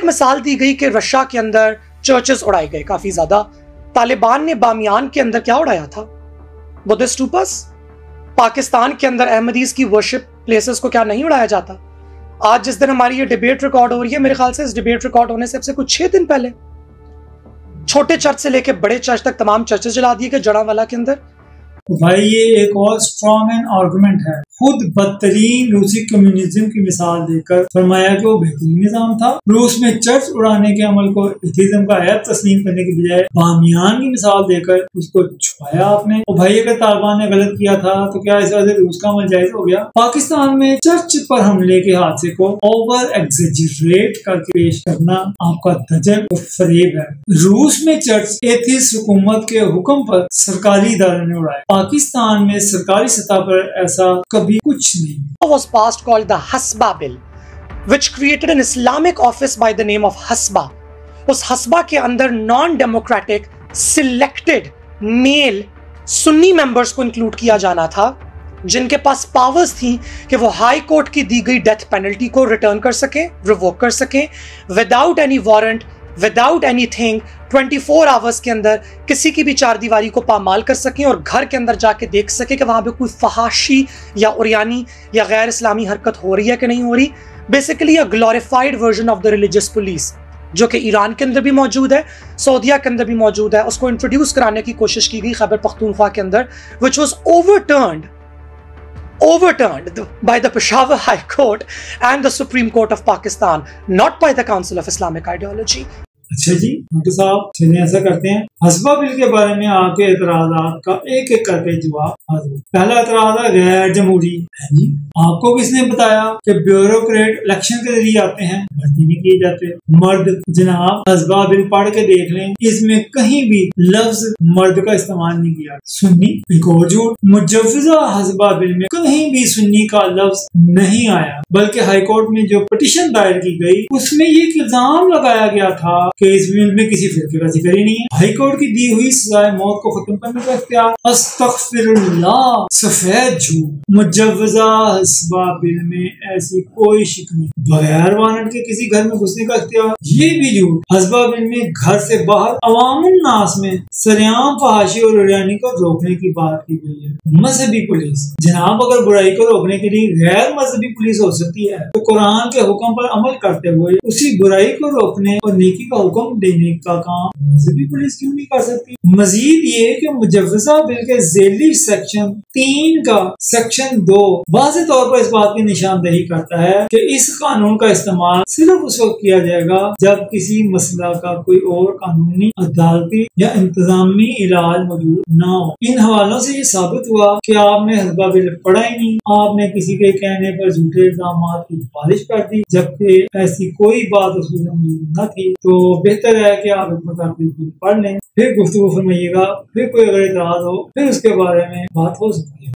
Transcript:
एक मिसाल दी गई कि रशिया के अंदर चर्चेस उड़ाए गए काफी ज्यादा। तालिबान ने बामियान के अंदर क्या उड़ाया था? बुद्धिस्ट स्तूपस। पाकिस्तान के अंदर अहमदीज की वर्शिप प्लेसेस को क्या नहीं उड़ाया जाता? आज जिस दिन हमारी ये डिबेट रिकॉर्ड हो रही है, मेरे ख्याल से इस डिबेट रिकॉर्ड होने से कुछ 6 दिन पहले छोटे चर्च से लेकर बड़े चर्च तक तमाम चर्चेस जला दिए गए जड़ावाला के अंदर। भाई ये एक और स्ट्रॉन्ग एंड आर्गुमेंट है। खुद बदतरीन रूसी कम्युनिज्म की मिसाल देकर फरमाया कि वो बेहतरीन निजाम था। रूस में चर्च उड़ाने के अमल को एथीज्म का ऐप तस्लीम करने की बजाय बामियान की मिसाल देकर उसको छुपाया आपने। और भाई अगर तालिबान ने गलत किया था तो क्या इस वजह से रूस का अमल जायज हो गया? पाकिस्तान में चर्च पर हमले के हादसे को ओवर एग्जेजरेट करके पेश करना आपका धजल और फरेब है। रूस में चर्च एथीस्ट हुकूमत के हुक्म पर सरकारी इदारों ने उड़ाए। पाकिस्तान में सरकारी सतह पर ऐसा कभी कुछ नहीं। Was passed called the Hasba bill, which created an Islamic office by the name of Hasba. उस हसबा के अंदर non democratic selected male Sunni members को इंक्लूड किया जाना था, जिनके पास पावर्स थी कि वो हाई कोर्ट की दी गई डेथ पेनल्टी को रिटर्न कर सकें, रिवोक कर सकें, without any warrant, without anything, 24 hours के अंदर किसी की भी चार दीवारी को पामाल कर सकें और घर के अंदर जाके देख सके कि वहां पे कोई फहाशी या उरियानी या गैर इस्लामी हरकत हो रही है कि नहीं हो रही। Basically a glorified version of the religious police, जो कि ईरान के अंदर भी मौजूद है, सऊदीया के अंदर भी मौजूद है। उसको इंट्रोड्यूस कराने की कोशिश की गई खैबर पख्तूनख्वा के अंदर, which was overturned by the Peshawar High Court and the Supreme Court of Pakistan, not by the Council of Islamic Ideology. अच्छा जी डॉक्टर साहब, चलिए ऐसा करते हैं, हसबा बिल के बारे में आपके एतराज़ात का एक एक करके जवाब हाजिर। पहला एतराज़ है गैर जमहूरी है जी। आपको किसने बताया कि ब्यूरोक्रेट इलेक्शन के जरिए आते हैं, भर्ती नहीं किए जाते मर्द? जनाब हसबा बिल पढ़ के देख लें, इसमें कहीं भी लफ्ज मर्द का इस्तेमाल नहीं किया। सुन्नी, एक और झूठ, मुजव्वजा हसबा बिल में कहीं भी सुन्नी का लफ्ज नहीं आया, बल्कि हाईकोर्ट में जो पिटीशन दायर की गई उसमें ये इल्जाम लगाया गया था कि इस बिल में किसी फिरके का जिक्र ही नहीं है। हाईकोर्ट की दी हुई सजाए मौत को खत्म करने का इख्तियार, अस्तगफिरुल्लाह, सफेद झूठ। मुजव्वजा हसबा बिल में ऐसी कोई शिक नहीं, बगैर वारंट के किसी घर में घुसने का इख्तियार, ये भी झूठ। हसबा बिल में घर से बाहर अवामुन नास में सरेआम फहाशी और उरियानी को रोकने की बात की गई है। मजहबी पुलिस, जनाब अगर बुराई को रोकने के लिए गैर मजहबी पुलिस हो सकती है तो कुरान के हुक्म पर अमल करते हुए उसी बुराई को रोकने और नेकी का हुक्म देने का काम मजहबी पुलिस क्यों नहीं कर सकती? मजीद ये कि मुजव्वजा बिल के झेली सेक्शन 3 का सेक्शन 2 वाज़ेह तौर पर इस बात की निशानदेही करता है कि इस कानून का इस्तेमाल सिर्फ उस वक्त किया जाएगा जब किसी मसला का कोई और कानूनी, अदालती या इंतजामी इलाज मौजूद न हो। इन हवालों से ये साबित हुआ कि आपने हसबा बिल पढ़ा ही नहीं, आपने किसी के कहने पर झूठे इल्जाम की बारिश कर दी, जबकि ऐसी कोई बात उसमें मौजूद न थी। तो बेहतर है कि आप बिल पढ़ लें, फिर गुफ्तगू फरमाइएगा, फिर कोई अगर इतराज हो फिर उसके बारे में बात हो सकती है।